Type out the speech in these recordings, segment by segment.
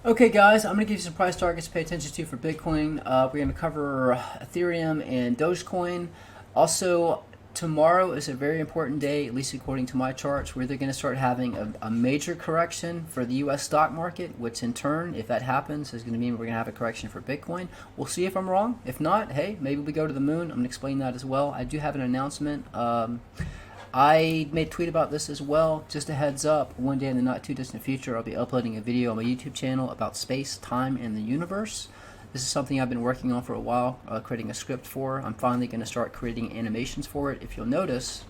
Okay, guys, I'm going to give you some price targets to pay attention to for Bitcoin. We're going to cover Ethereum and Dogecoin. Also, tomorrow is a very important day, at least according to my charts, where they're going to start having a major correction for the U.S. stock market, which in turn, if that happens, is going to mean we're going to have a correction for Bitcoin. We'll see if I'm wrong. If not, hey, maybe we go to the moon. I'm going to explain that as well. I do have an announcement. I made a tweet about this as well. Just a heads up, one day in the not too distant future, I'll be uploading a video on my YouTube channel about space, time, and the universe. This is something I've been working on for a while, creating a script for. I'm finally going to start creating animations for it. If you'll notice,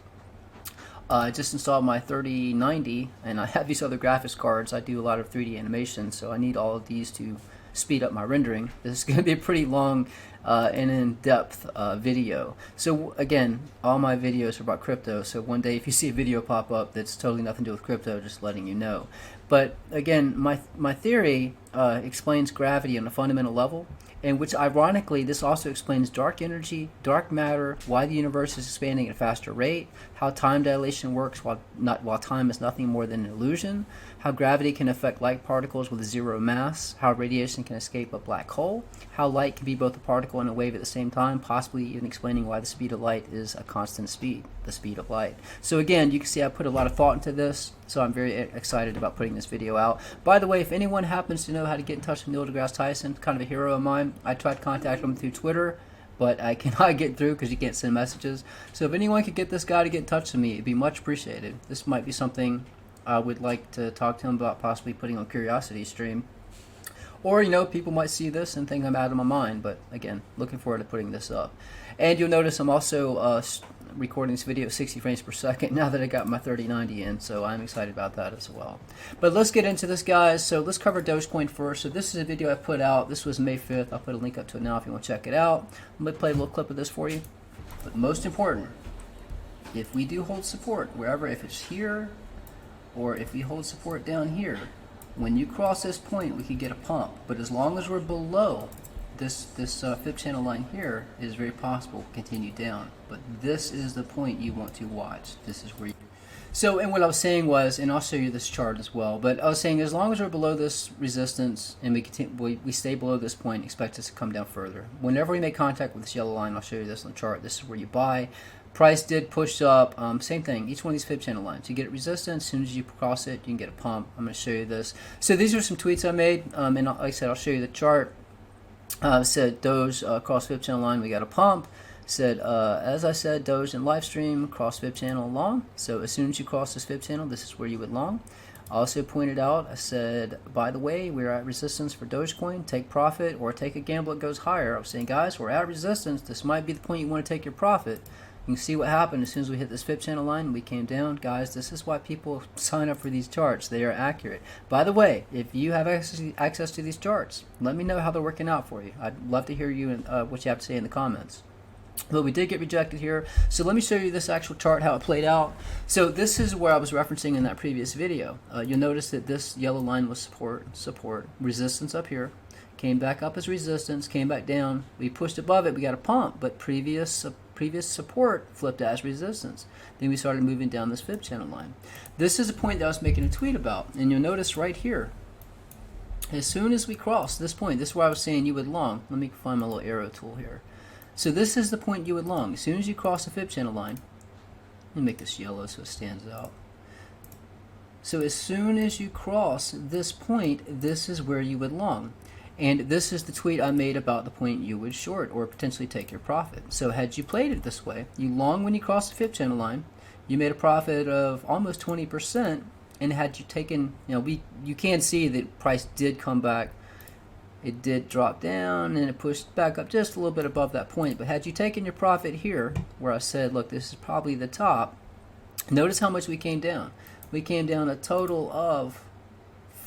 I just installed my 3090, and I have these other graphics cards. I do a lot of 3D animation, so I need all of these to speed up my rendering. This is going to be a pretty long and in-depth video. So again, all my videos are about crypto, so one day if you see a video pop up that's totally nothing to do with crypto, just letting you know. But again, my theory explains gravity on a fundamental level, and which ironically this also explains dark energy, dark matter, why the universe is expanding at a faster rate, how time dilation works while time is nothing more than an illusion, how gravity can affect light particles with zero mass, how radiation can escape a black hole, how light can be both a particle and a wave at the same time, possibly even explaining why the speed of light is a constant speed, the speed of light. So again, you can see I put a lot of thought into this, so I'm very excited about putting this video out. By the way, if anyone happens to know how to get in touch with Neil deGrasse Tyson, kind of a hero of mine, I tried to contact him through Twitter, but I cannot get through because you can't send messages. So if anyone could get this guy to get in touch with me, it'd be much appreciated. This might be something I would like to talk to him about, possibly putting on Curiosity Stream. Or, people might see this and think I'm out of my mind, but again, looking forward to putting this up. And you'll notice I'm also recording this video at 60 frames per second now that I got my 3090 in, so I'm excited about that as well. But let's get into this, guys. So let's cover Dogecoin first. So this is a video I put out. This was May 5th. I'll put a link up to it now if you want to check it out. I'm going to play a little clip of this for you. But most important, if we do hold support, wherever, if it's here, or if we hold support down here, when you cross this point, we could get a pump. But as long as we're below this fib channel line here, it is very possible to continue down. But this is the point you want to watch. This is where you... So, and what I was saying was, and I'll show you this chart as well, but I was saying as long as we're below this resistance and we stay below this point, expect us to come down further. Whenever we make contact with this yellow line, I'll show you this on the chart. This is where you buy. Price did push up, same thing, each one of these fib channel lines. You get resistance, as soon as you cross it, you can get a pump. I'm going to show you this. So these are some tweets I made, and like I said, I'll show you the chart. Said Doge cross fib channel line, we got a pump. Said, as I said, Doge in live stream, cross fib channel long. So as soon as you cross this fib channel, this is where you would long. I also pointed out, I said, by the way, we're at resistance for Dogecoin. Take profit or take a gamble, it goes higher. I was saying, guys, we're at resistance. This might be the point you want to take your profit. You can see what happened as soon as we hit this fib channel line. We came down. Guys, this is why people sign up for these charts. They are accurate. By the way, if you have access to these charts, let me know how they're working out for you. I'd love to hear you and what you have to say in the comments. But we did get rejected here. So let me show you this actual chart, how it played out. So this is where I was referencing in that previous video. You'll notice that this yellow line was support, resistance up here. Came back up as resistance, came back down. We pushed above it, we got a pump, but previous support flipped as resistance. Then we started moving down this fib channel line. This is a point that I was making a tweet about, and you'll notice right here, as soon as we cross this point, this is where I was saying you would long. Let me find my little arrow tool here. So this is the point you would long. As soon as you cross the fib channel line, let me make this yellow so it stands out. So as soon as you cross this point, this is where you would long. And this is the tweet I made about the point you would short or potentially take your profit. So had you played it this way, you long when you cross the fib channel line, you made a profit of almost 20%, and had you taken, you can see that price did come back. It did drop down and it pushed back up just a little bit above that point. But had you taken your profit here, where I said, look, this is probably the top, notice how much we came down. We came down a total of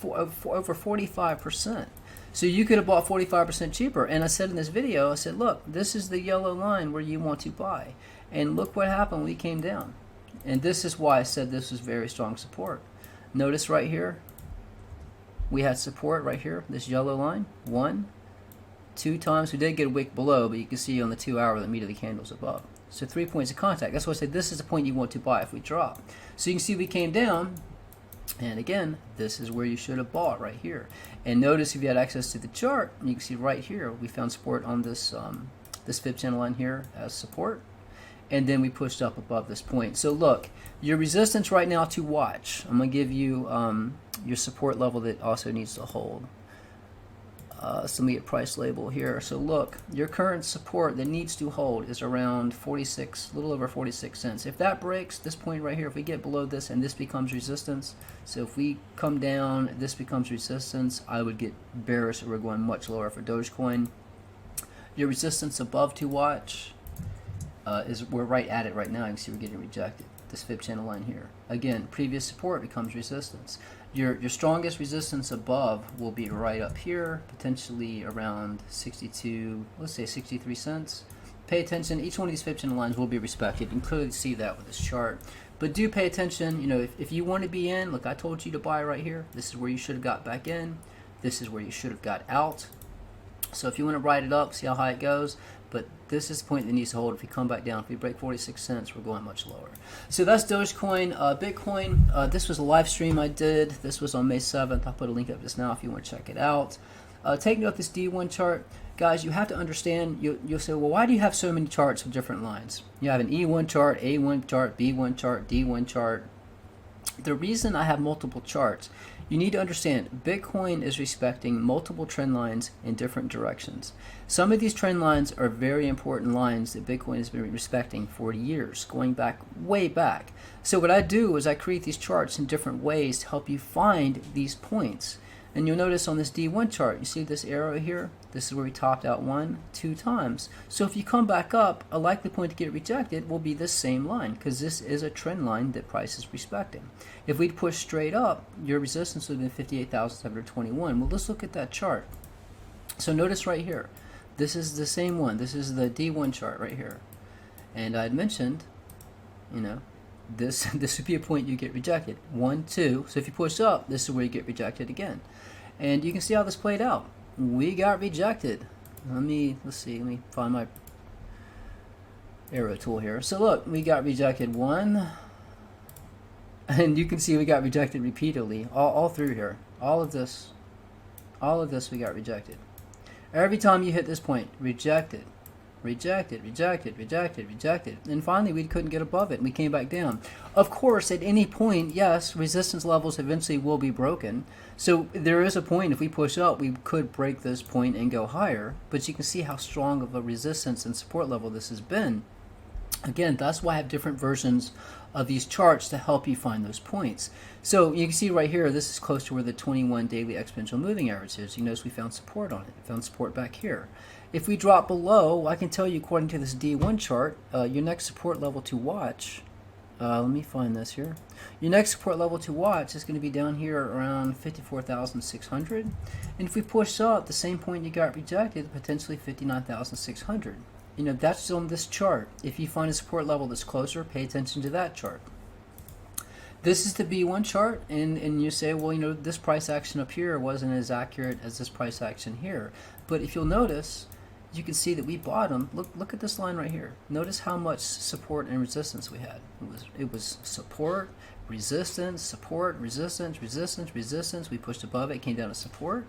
over 45%. So you could have bought 45% cheaper. And I said in this video, I said, look, this is the yellow line where you want to buy. And look what happened when we came down. And this is why I said this was very strong support. Notice right here, we had support right here, this yellow line, 1, 2 times. We did get a wick below, but you can see on the 2 hour that immediately candles above. So 3 points of contact. That's why I said this is the point you want to buy if we drop. So you can see we came down, And again, this is where you should have bought right here. And notice if you had access to the chart, you can see right here we found support on this this fib channel line here as support, and then we pushed up above this point. So look, your resistance right now to watch. I'm gonna give you your support level that also needs to hold. So let me get price label here. So look, your current support that needs to hold is around 46, a little over 46 cents. If that breaks this point right here, if we get below this and this becomes resistance, so if we come down, this becomes resistance, I would get bearish, or we're going much lower for Dogecoin. Your resistance above to watch is, we're right at it right now. You can see we're getting rejected. This fib channel line here. Again, previous support becomes resistance. Your strongest resistance above will be right up here, potentially around 62, let's say 63 cents. Pay attention, each one of these fib channel lines will be respected. You can clearly see that with this chart. But do pay attention, you know, if you want to be in, look, I told you to buy right here. This is where you should have got back in. This is where you should have got out. So if you want to ride it up, see how high it goes. But this is the point that needs to hold. If we come back down, if we break 46 cents, we're going much lower. So that's Dogecoin. Bitcoin, this was a live stream I did. This was on May 7th. I'll put a link up just now if you want to check it out. Take note of this D1 chart. Guys, you have to understand, you'll say, well, why do you have so many charts with different lines? You have an E1 chart, A1 chart, B1 chart, D1 chart. The reason I have multiple charts, you need to understand Bitcoin is respecting multiple trend lines in different directions. Some of these trend lines are very important lines that Bitcoin has been respecting for years, going back way back. So what I do is I create these charts in different ways to help you find these points. And you'll notice on this D1 chart, you see this arrow here? This is where we topped out 1, 2 times. So if you come back up, a likely point to get rejected will be this same line, because this is a trend line that price is respecting. If we'd push straight up, your resistance would have been 58,721. Well, let's look at that chart. So notice right here, this is the same one. This is the D1 chart right here. And I'd mentioned, you know, this would be a point you get rejected. 1, 2. So if you push up, this is where you get rejected again. And you can see how this played out. We got rejected. Let's see, let me find my arrow tool here. So look, we got rejected 1, and you can see we got rejected repeatedly all through here. All of this we got rejected. Every time you hit this point, rejected. Rejected, rejected, rejected, rejected. And finally, we couldn't get above it, and we came back down. Of course, at any point, yes, resistance levels eventually will be broken. So there is a point, if we push up, we could break this point and go higher. But you can see how strong of a resistance and support level this has been. Again, that's why I have different versions of these charts to help you find those points. So you can see right here, this is close to where the 21 daily exponential moving average is. You notice we found support on it. We found support back here. If we drop below, I can tell you according to this D1 chart, your next support level to watch, let me find this here. Your next support level to watch is going to be down here around 54,600. And if we push up, the same point you got rejected, potentially 59,600. You know, that's on this chart. If you find a support level that's closer, pay attention to that chart. This is the B1 chart, and you say, well, you know, this price action up here wasn't as accurate as this price action here. But if you'll notice, you can see that we bottomed. Look at this line right here. Notice how much support and resistance we had. It was support, resistance, support, resistance, resistance, resistance. We pushed above it, came down to support.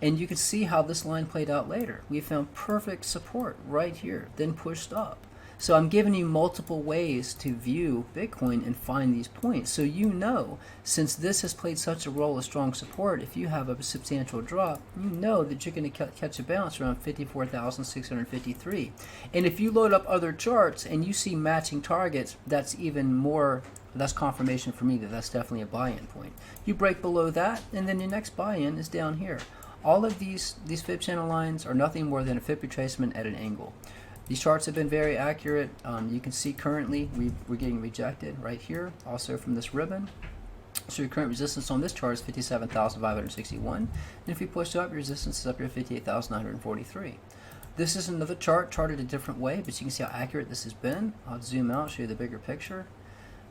And you can see how this line played out later. We found perfect support right here, then pushed up. So I'm giving you multiple ways to view Bitcoin and find these points. So you know, since this has played such a role of strong support, if you have a substantial drop, you know that you're going to catch a bounce around 54,653. And if you load up other charts and you see matching targets, that's even more, that's confirmation for me that that's definitely a buy-in point. You break below that, and then your next buy-in is down here. All of these fib channel lines are nothing more than a fib retracement at an angle. These charts have been very accurate. You can see currently we're getting rejected right here, also from this ribbon. So your current resistance on this chart is 57,561. And if we push up, your resistance is up here at 58,943. This is another chart charted a different way, but you can see how accurate this has been. I'll zoom out, show you the bigger picture.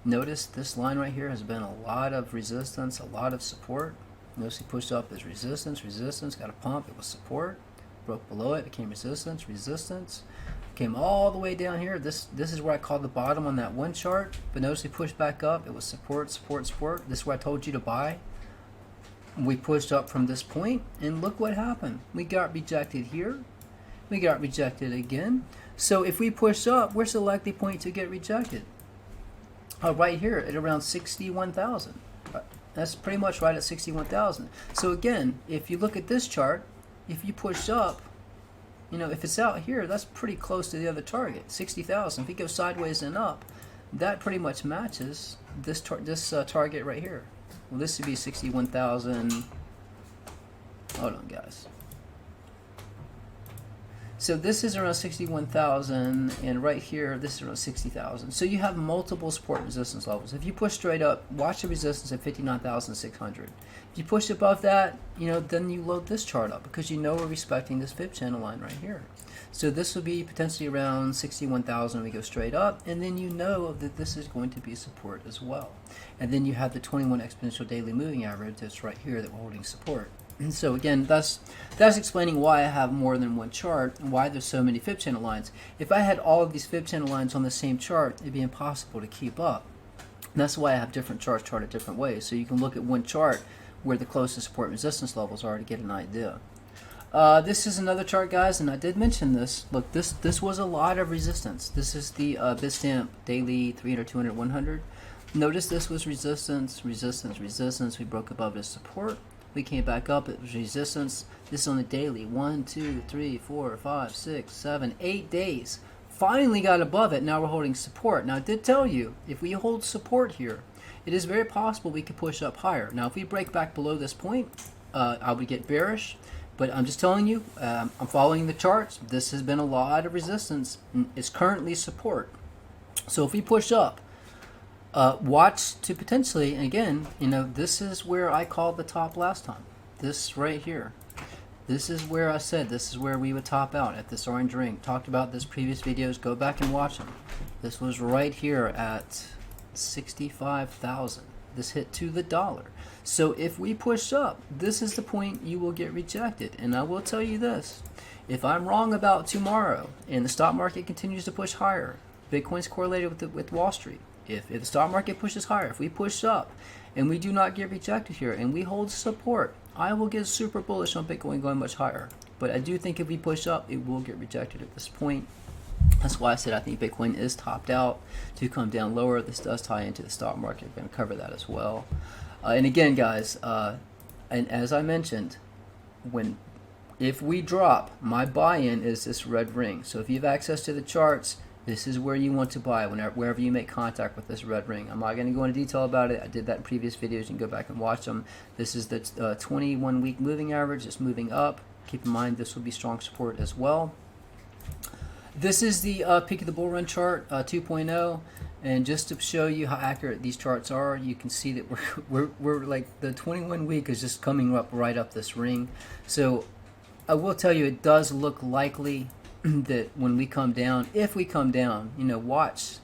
Notice this line right here has been a lot of resistance, a lot of support. Notice we pushed up as resistance, resistance, got a pump, it was support. Broke below it, became resistance, resistance. came all the way down here. This is where I called the bottom on that one chart, but notice we pushed back up. It was support, support, support. This is where I told you to buy. We pushed up from this point, and look what happened. We got rejected here. We got rejected again. So if we push up, where's the likely point to get rejected? Right here at around 61,000. That's pretty much right at 61,000. So again, if you look at this chart, if you push up, you know, if it's out here, that's pretty close to the other target, 60,000. If you go sideways and up, that pretty much matches this target right here. Well, this would be 61,000. Hold on, guys. So this is around 61,000, and right here, this is around 60,000. So you have multiple support and resistance levels. If you push straight up, watch the resistance at 59,600. If you push above that, you know, then you load this chart up because you know we're respecting this fib channel line right here. So this will be potentially around 61,000 when we go straight up, and then you know that this is going to be support as well. And then you have the 21 exponential daily moving average that's right here that we're holding support. And so again, that's explaining why I have more than one chart and why there's so many fib channel lines. If I had all of these fib channel lines on the same chart, it'd be impossible to keep up. And that's why I have different charts charted different ways. So you can look at one chart where the closest support and resistance levels are to get an idea. This is another chart, guys, and I did mention this. Look, this was a lot of resistance. This is the Bitstamp daily 300, 200, 100. Notice this was resistance, resistance, resistance. We broke above this support. We came back up, it was resistance. This is on the daily. 1, 2, 3, 4, 5, 6, 7, 8 days. Finally got above it. Now we're holding support. Now I did tell you, if we hold support here, it is very possible we could push up higher. Now if we break back below this point, I would get bearish. But I'm just telling you, I'm following the charts. This has been a lot of resistance. It's currently support. So if we push up, watch to potentially, and again, you know, this is where I called the top last time. This right here. This is where I said this is where we would top out at this orange ring. Talked about this previous videos. Go back and watch them. This was right here at 65,000. This hit to the dollar. So if we push up, this is the point you will get rejected. And I will tell you this. If I'm wrong about tomorrow and the stock market continues to push higher, Bitcoin's correlated with Wall Street. If the stock market pushes higher, if we push up and we do not get rejected here and we hold support, I will get super bullish on Bitcoin going much higher. But I do think if we push up, it will get rejected at this point. That's why I said I think Bitcoin is topped out to come down lower. This does tie into the stock market. We're going to cover that as well. And again, guys, and as I mentioned, if we drop, my buy-in is this red ring. So if you have access to the charts, this is where you want to buy wherever you make contact with this red ring. I'm not going to go into detail about it. I did that in previous videos. You can go back and watch them. This is the 21-week moving average. It's moving up. Keep in mind this will be strong support as well. This is the peak of the bull run chart 2.0, and just to show you how accurate these charts are, you can see that we're like the 21 week is just coming up right up this ring. So I will tell you, it does look likely that when we come down, if we come down, you know, watch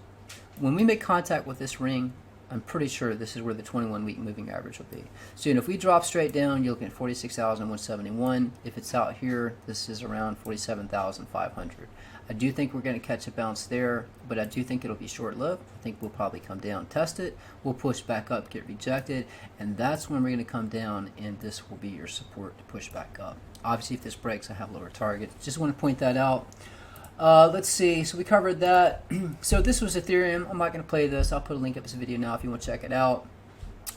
when we make contact with this ring. I'm pretty sure this is where the 21-week moving average will be. So, you know, if we drop straight down, you're looking at 46,171. If it's out here, this is around 47,500. I do think we're going to catch a bounce there, but I do think it'll be short-lived. I think we'll probably come down, test it. We'll push back up, get rejected, and that's when we're going to come down, and this will be your support to push back up. Obviously, if this breaks, I have lower targets. Just want to point that out. Let's see, so we covered that. So this was Ethereum. I'm not going to play this. I'll put a link up to this video now if you want to check it out.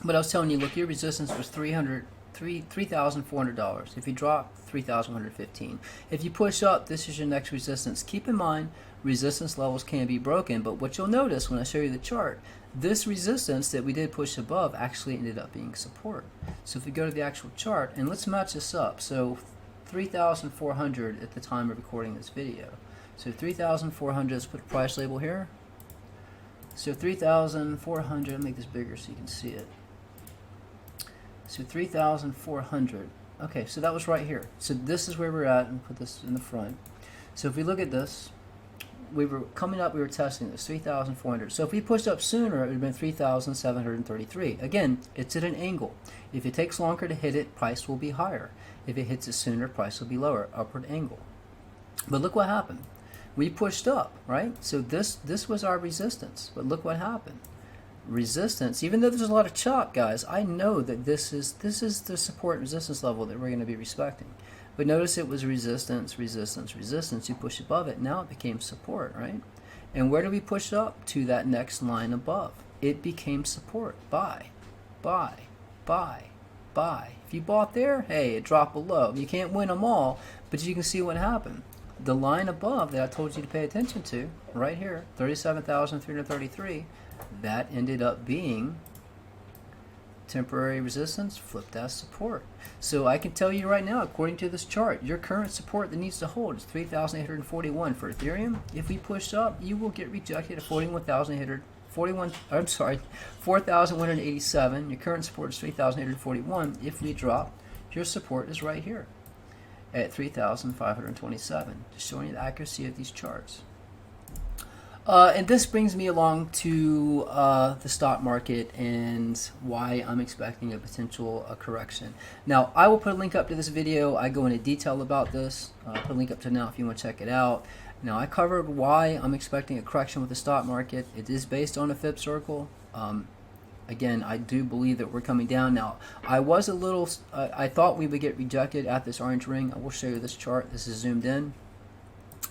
But I was telling you, look, your resistance was $3,400. If you drop, $3,115. If you push up, this is your next resistance. Keep in mind, resistance levels can be broken, but what you'll notice when I show you the chart, this resistance that we did push above actually ended up being support. So if we go to the actual chart, and let's match this up. So 3,400 at the time of recording this video. So 3,400, let's put a price label here. So 3,400, I'll make this bigger so you can see it. So 3,400. Okay, so that was right here. So this is where we're at, and put this in the front. So if we look at this, we were coming up, we were testing this, 3,400. So if we pushed up sooner, it would have been 3,733. Again, it's at an angle. If it takes longer to hit it, price will be higher. If it hits it sooner, price will be lower, upward angle. But look what happened. we pushed up, right? So this was our resistance, but look what happened. Resistance, even though there's a lot of chop, guys, I know that this is the support resistance level that we're going to be respecting. But notice it was resistance, resistance, resistance. You push above it, now it became support, right? And where do we push up? To that next line above. It became support. Buy, buy, buy, buy. If you bought there, hey, it dropped below. You can't win them all, but you can see what happened. The line above that I told you to pay attention to, right here, 37,333, that ended up being temporary resistance flipped as support. So I can tell you right now, according to this chart, your current support that needs to hold is 3,841 for Ethereum. If we push up, you will get rejected at 4,187. Your current support is 3,841. If we drop, your support is right here at 3,527. Just showing you the accuracy of these charts. And this brings me along to the stock market and why I'm expecting a potential correction. Now, I will put a link up to this video. I go into detail about this. I'll put a link up to now if you want to check it out. Now, I covered why I'm expecting a correction with the stock market. It is based on a fib circle. Again, I do believe that we're coming down. Now, I was a little, I thought we would get rejected at this orange ring. I will show you this chart. This is zoomed in.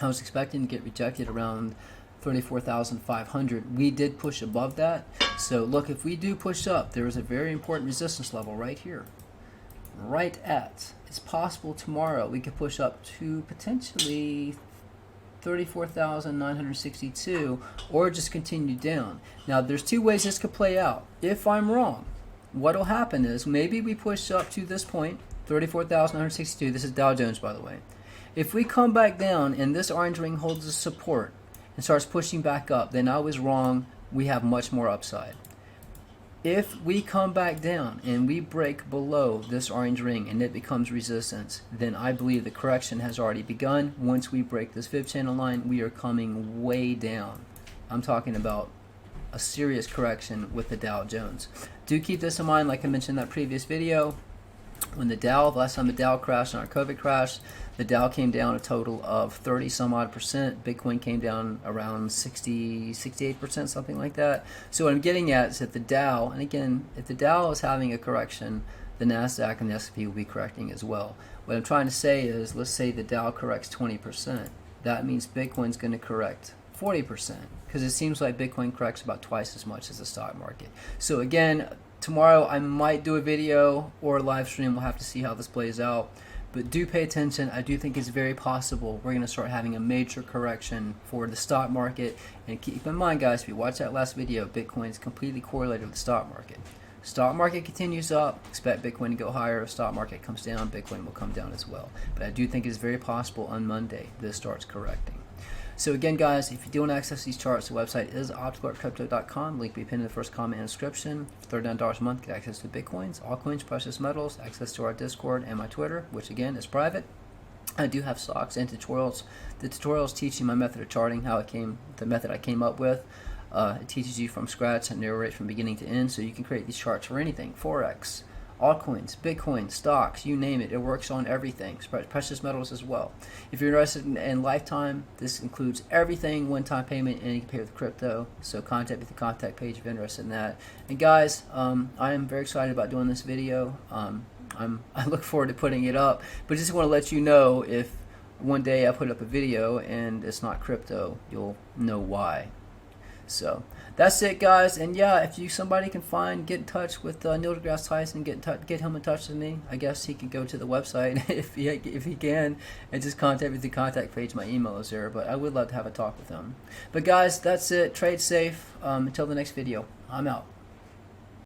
I was expecting to get rejected around 34,500. We did push above that. So look, if we do push up, there is a very important resistance level right here. Right at, it's possible tomorrow we could push up to potentially 34,962 or just continue down. Now there's two ways this could play out. If I'm wrong, what'll happen is maybe we push up to this point, 34,962. This is Dow Jones, by the way. If we come back down and this orange ring holds the support and starts pushing back up, then I was wrong. We have much more upside. If we come back down and we break below this orange ring and it becomes resistance, then I believe the correction has already begun. Once we break this fib channel line, we are coming way down. I'm talking about a serious correction with the Dow Jones. Do keep this in mind, like I mentioned in that previous video. When the last time the Dow crashed on our COVID crash, the Dow came down a total of 30 some odd percent. Bitcoin came down around 60, 68%, something like that. So what I'm getting at is that the Dow, and again, if the Dow is having a correction, the NASDAQ and the S&P will be correcting as well. What I'm trying to say is, let's say the Dow corrects 20%. That means Bitcoin's going to correct 40%, because it seems like Bitcoin corrects about twice as much as the stock market. So again, tomorrow I might do a video or a live stream. We'll have to see how this plays out. But do pay attention. I do think it's very possible we're going to start having a major correction for the stock market. And keep in mind, guys, if you watch that last video, Bitcoin is completely correlated with the stock market. Stock market continues up, expect Bitcoin to go higher. If stock market comes down, Bitcoin will come down as well. But I do think it's very possible on Monday this starts correcting. So again, guys, if you do want to access these charts, the website is opticalartcrypto.com. Link will be pinned in the first comment and description. For $39 a month, get access to Bitcoins, altcoins, precious metals, access to our Discord and my Twitter, which again is private. I do have stocks and tutorials. The tutorials teach you my method of charting, how it came, the method I came up with. It teaches you from scratch and narrates from beginning to end, so you can create these charts for anything, Forex, altcoins, Bitcoin, stocks, you name it. It works on everything, precious metals as well. If you're interested in lifetime, this includes everything, one-time payment, and you can pay with crypto. So contact me at the contact page if you're interested in that. And guys, I am very excited about doing this video. I look forward to putting it up, but just want to let you know if one day I put up a video and it's not crypto, you'll know why. So that's it, guys. And yeah, if somebody can get in touch with Neil deGrasse Tyson, get him in touch with me. I guess he can go to the website if he can, and just contact me through the contact page. My email is there, but I would love to have a talk with him. But guys, that's it. Trade safe. Until the next video, I'm out.